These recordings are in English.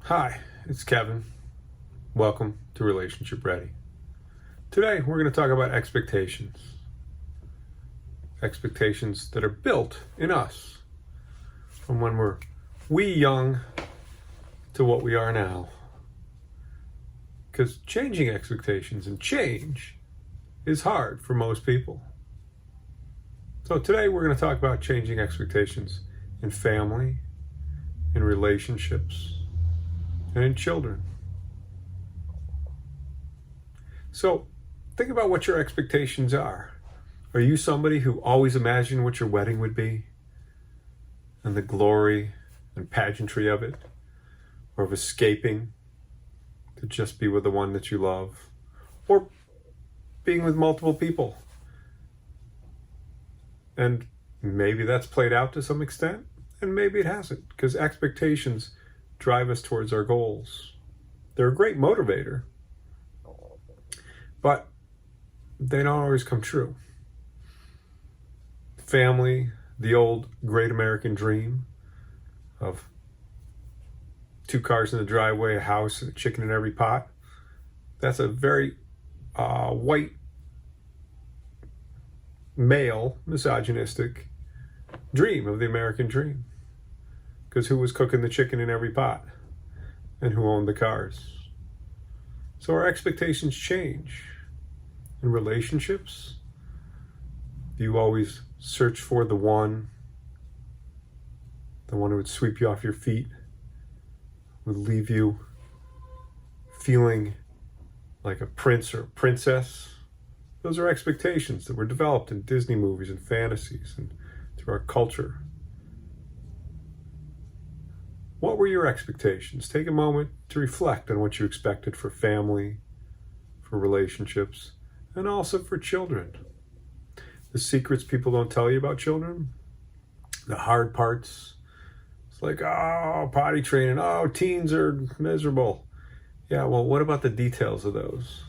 Hi, it's Kevin. Welcome to Relationship Ready. Today we're going to talk about expectations. Expectations that are built in us from when we're young to what we are now. Because changing expectations and change is hard for most people. So today we're going to talk about changing expectations in family, in relationships, and in children. So think about what your expectations are. Are you somebody who always imagined what your wedding would be and the glory and pageantry of it, or of escaping to just be with the one that you love, or being with multiple people? And maybe that's played out to some extent, and maybe it hasn't, because expectations drive us towards our goals. They're a great motivator, but they don't always come true. Family, the old great American dream of 2 cars in the driveway, a house, and a chicken in every pot. That's a very white, male, misogynistic dream of the American dream. Because who was cooking the chicken in every pot? And who owned the cars? So our expectations change. In relationships, do you always search for the one who would sweep you off your feet, would leave you feeling like a prince or a princess? Those are expectations that were developed in Disney movies and fantasies and through our culture. What were your expectations? Take a moment to reflect on what you expected for family, for relationships, and also for children. The secrets people don't tell you about children, the hard parts. It's like, oh, potty training, oh, teens are miserable. Yeah, well, what about the details of those?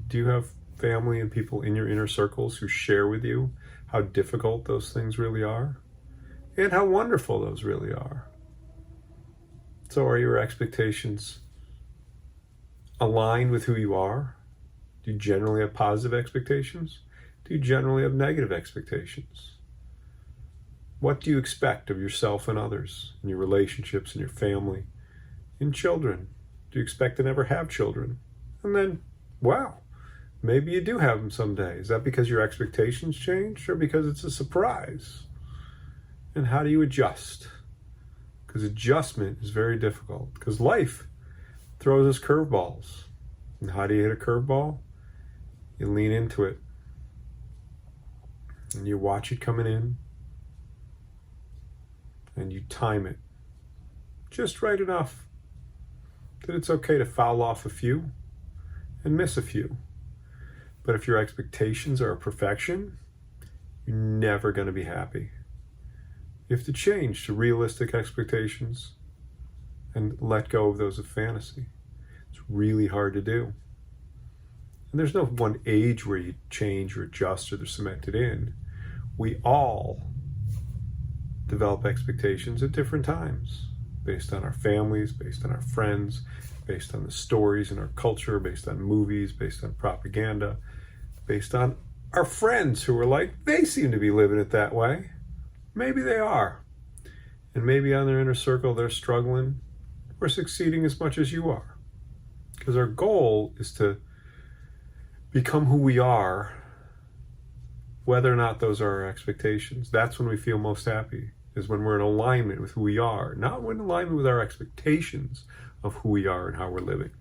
Do you have family and people in your inner circles who share with you how difficult those things really are and how wonderful those really are? So are your expectations aligned with who you are? Do you generally have positive expectations? Do you generally have negative expectations? What do you expect of yourself and others, in your relationships, in your family, in children? Do you expect to never have children? And then, wow, maybe you do have them someday. Is that because your expectations changed, or because it's a surprise? And how do you adjust? Because adjustment is very difficult, because life throws us curveballs. And how do you hit a curveball? You lean into it and you watch it coming in and you time it just right enough that it's okay to foul off a few and miss a few. But if your expectations are perfection, you're never going to be happy. You have to change to realistic expectations and let go of those of fantasy. It's really hard to do. And there's no one age where you change or adjust or they're cemented in. We all develop expectations at different times, based on our families, based on our friends, based on the stories in our culture, based on movies, based on propaganda, based on our friends who are like, they seem to be living it that way. Maybe they are. And maybe on their inner circle they're struggling or succeeding as much as you are. Because our goal is to become who we are, whether or not those are our expectations. That's when we feel most happy, is when we're in alignment with who we are, not when in alignment with our expectations of who we are and how we're living.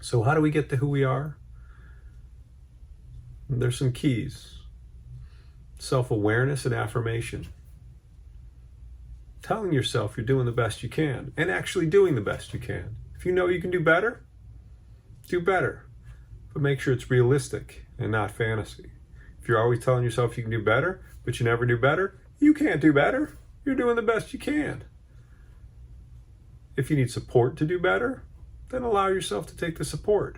So how do we get to who we are? There's some keys. Self-awareness and affirmation. Telling yourself you're doing the best you can and actually doing the best you can. If you know you can do better, do better. But make sure it's realistic and not fantasy. If you're always telling yourself you can do better, but you never do better, you can't do better. You're doing the best you can. If you need support to do better, then allow yourself to take the support.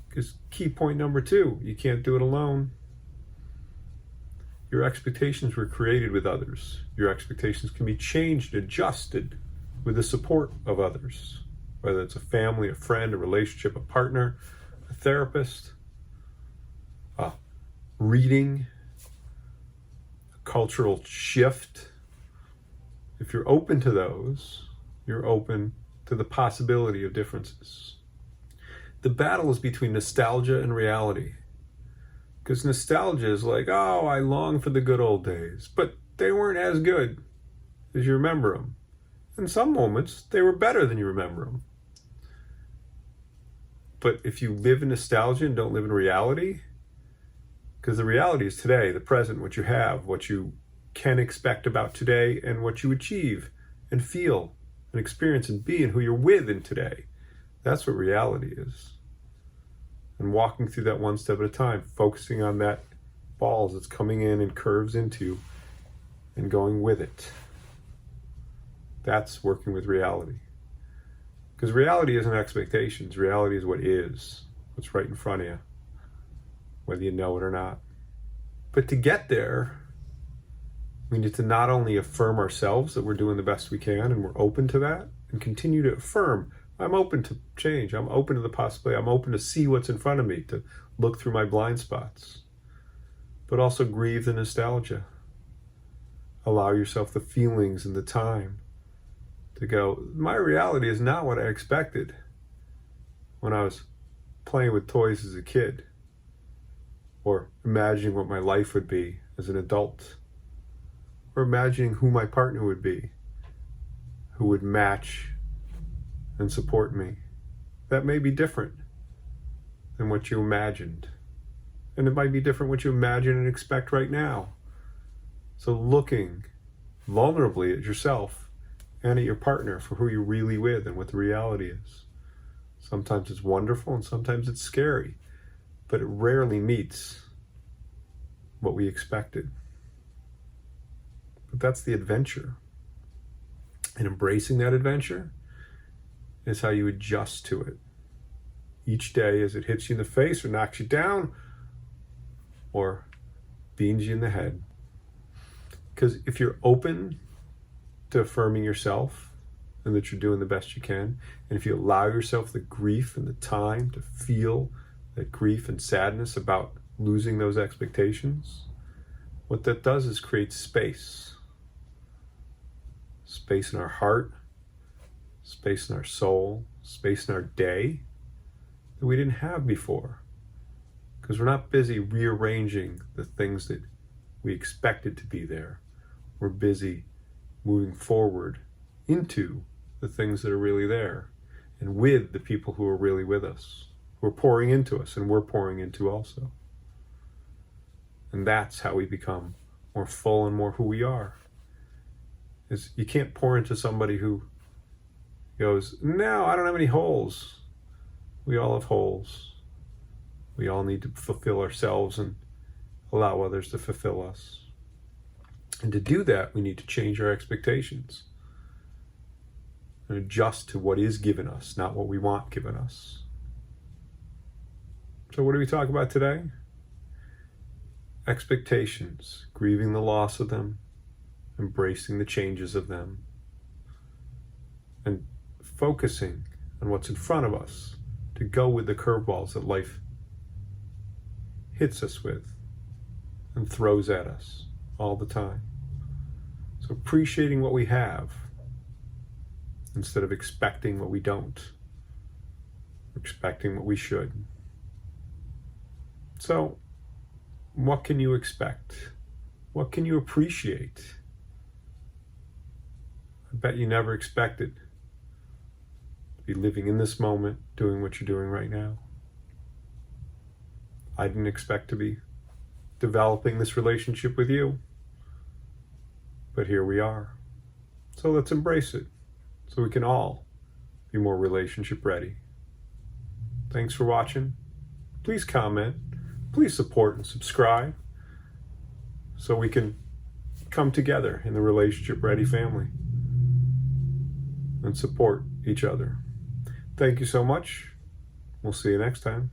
Because key point number 2, you can't do it alone. Your expectations were created with others. Your expectations can be changed, adjusted with the support of others, whether it's a family, a friend, a relationship, a partner, a therapist, reading, a cultural shift. If you're open to those, you're open to the possibility of differences. The battle is between nostalgia and reality. Because nostalgia is like, oh, I long for the good old days. But they weren't as good as you remember them. In some moments, they were better than you remember them. But if you live in nostalgia and don't live in reality, because the reality is today, the present, what you have, what you can expect about today, and what you achieve and feel and experience and be and who you're with in today. That's what reality is. And walking through that one step at a time, focusing on that ball that's coming in and curves into and going with it. That's working with reality. Because reality isn't expectations. Reality is what is, what's right in front of you, whether you know it or not. But to get there, we need to not only affirm ourselves that we're doing the best we can and we're open to that, and continue to affirm, I'm open to change, I'm open to the possibility, I'm open to see what's in front of me, to look through my blind spots. But also grieve the nostalgia. Allow yourself the feelings and the time to go, my reality is not what I expected when I was playing with toys as a kid, or imagining what my life would be as an adult, or imagining who my partner would be, who would match and support me. That may be different than what you imagined. And it might be different what you imagine and expect right now. So looking vulnerably at yourself and at your partner for who you're really with and what the reality is. Sometimes it's wonderful and sometimes it's scary, but it rarely meets what we expected. But that's the adventure. And embracing that adventure is how you adjust to it. Each day as it hits you in the face or knocks you down or beans you in the head. Because if you're open to affirming yourself and that you're doing the best you can, and if you allow yourself the grief and the time to feel that grief and sadness about losing those expectations, what that does is create space. Space in our heart, space in our soul, space in our day that we didn't have before. Because we're not busy rearranging the things that we expected to be there. We're busy moving forward into the things that are really there and with the people who are really with us, who are pouring into us and we're pouring into also. And that's how we become more full and more who we are. Is you can't pour into somebody who goes, no, I don't have any holes. We all have holes. We all need to fulfill ourselves and allow others to fulfill us. And to do that, we need to change our expectations and adjust to what is given us, not what we want given us. So what do we talk about today? Expectations, grieving the loss of them, embracing the changes of them, and focusing on what's in front of us to go with the curveballs that life hits us with and throws at us all the time. So appreciating what we have instead of expecting what we don't, or expecting what we should. So what can you expect? What can you appreciate? I bet you never expected to be living in this moment, doing what you're doing right now. I didn't expect to be developing this relationship with you, but here we are. So let's embrace it so we can all be more relationship ready. Thanks for watching. Please comment. Please support and subscribe so we can come together in the Relationship Ready family and support each other. Thank you so much. We'll see you next time.